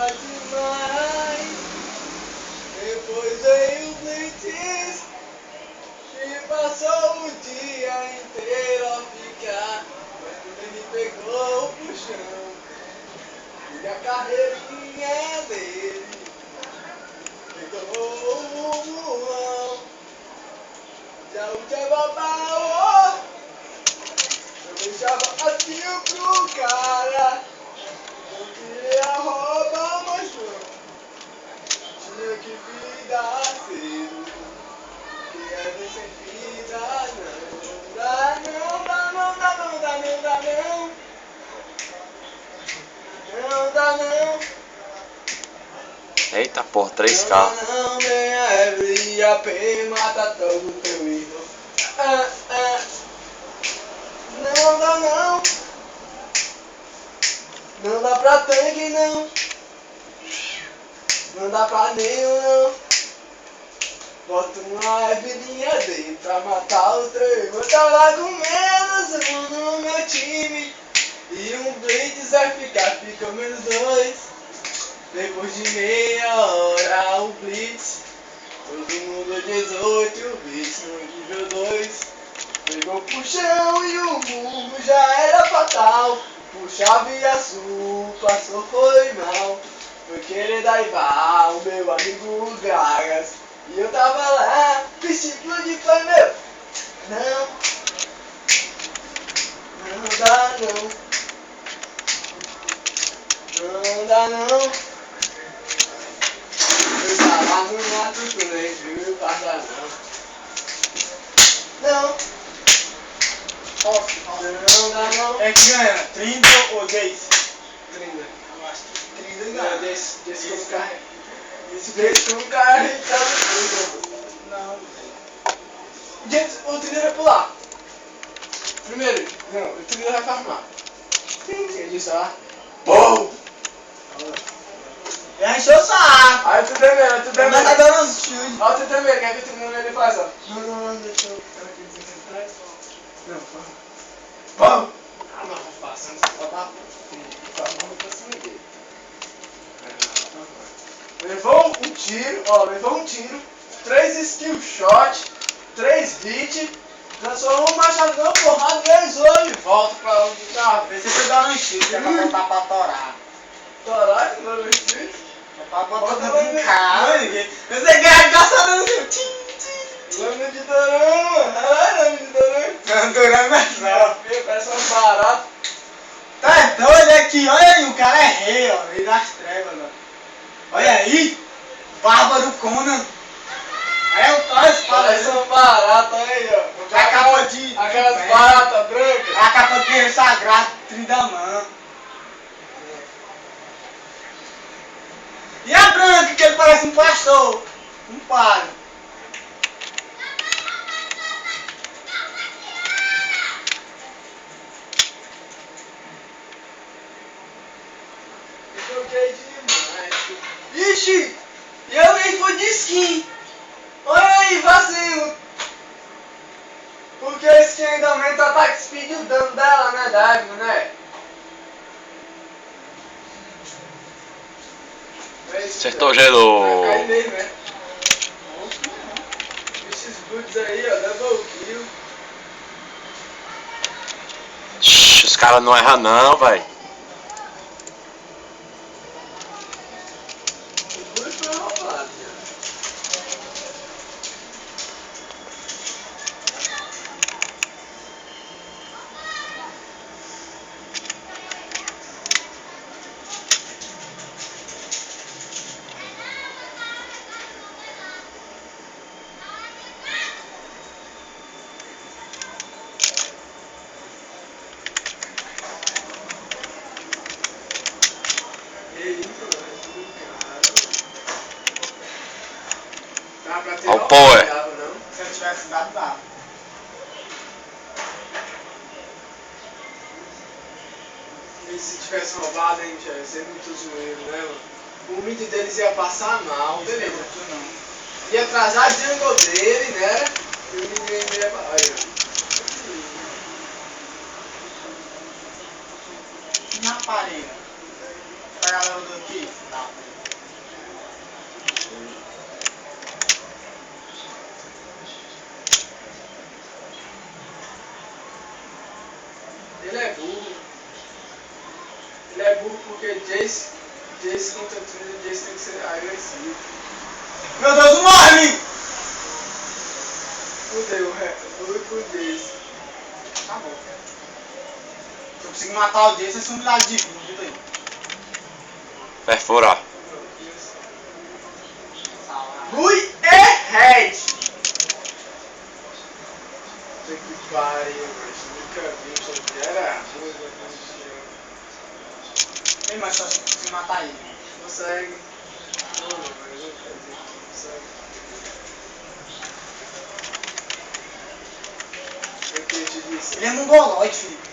demais. Depois veio o Blitz e passou o dia inteiro a ficar. Mas quando ele pegou o puxão e a carreirinha dele pegou o mulão, já o tchababau, eu deixava assim pro cara. Eu queria roubar, mas não. Tinha que vida cedo, que é de sem vida, não dá, não dá, não dá, não dá, não dá, não. Não dá, não. Eita porra, 3K. Não, vem a Evelyn e a P mata todo teu irmão. Não dá, não. Não dá pra tanque, não. Não dá pra nenhum, não. Bota uma Evelinha dentro pra matar o teu irmão. Tava com menos um no meu time e um Blitz vai ficar, fica menos dois. Depois de meia hora o Blitz, todo mundo 18, o Blitz no nível 2. Pegou pro chão e o murro já era fatal. Puxava e a sul, passou, foi mal. Foi querer dar igual o meu amigo Gragas. E eu tava lá, discípulo de foi meu. Não, não dá não. Não dá não. Eu tava no mato, tu nem viu passar não. Não. Não dá não. É que ganha 30 ou 10? 30. Eu acho que 30 Não, ganha. desse com o cara. Desse com o cara e tá no 30. Não. O 30 vai pular. Primeiro, não, o 30 vai farmar. Ele disse lá. BOM! Já encheu o saco. Aí tu tremendo, tu Mas tá tremendo. dando uns chutes. Olha tu tremendo, quer ver tu tremendo, ele faz, ó. Não, deixa eu ficar aqui atrás. Não, farma. BOM! Ah, não, passando, só tá farmando pra cima dele. Levou um tiro, ó, levou um tiro, 3 skill shot, 3 hit, transformou o machado na porrada, ganhou de volta pra onde tava. Precisa dar um chute, é pra botar pra torar. Caralho, não é isso? É pra botar Bota pra lá no brincar. Você ganha gastando assim. Tim, tim. Lâmina de dorama, mano. Ah, lâmina de dorama. Não durando mais não. Parece um barato. Tá doido aqui, olha aí, o cara é rei, ó. Rei das trevas, ó. Olha aí, Bárbaro Conan. É o tal espada. Parece um barato aí, ó. A capa de. Aquelas baratas brancas. A capa de guerreiro sagrado, Tridamã. E a branca, que ele parece um pastor. Um padre. Joguei demais. Ixi! E eu nem fui de skin. Olha aí, vacilo. Porque a skin ainda aumenta o ataque speed e o dano dela, né, Davi, né? Acertou, Gelo. Vai cair mesmo, né? Esses boots aí, ó, double kill. Os caras não erram não, velho. Os boots foram roubados, né? Ó o Power. Se eu tivesse dado, dava. E se tivesse roubado, hein, ia ser muito zoeiro, né, mano? O mid deles ia passar mal, beleza. Ia atrasar a jungle dele, né? E o mid dele ia... Olha. Na parede. Pra galera do aqui, dá. Ele é burro. Ele é burro porque Jace contra Trinity, Jace tem que ser agressivo. Meu Deus, não morre, amigo! Fudeu, fui pro Jace. Tá bom. Se eu conseguir matar o Jace, vai ser um milagre de vida aí. Perfura. Rui é Red. Puta que pariu, velho. Nunca vi, só que era ruim, Ei, mas só se eu conseguir matar ele. consegue. Não, mas eu vou fazer. Consegue. O que eu te disse? Ele é mongoloide, filho.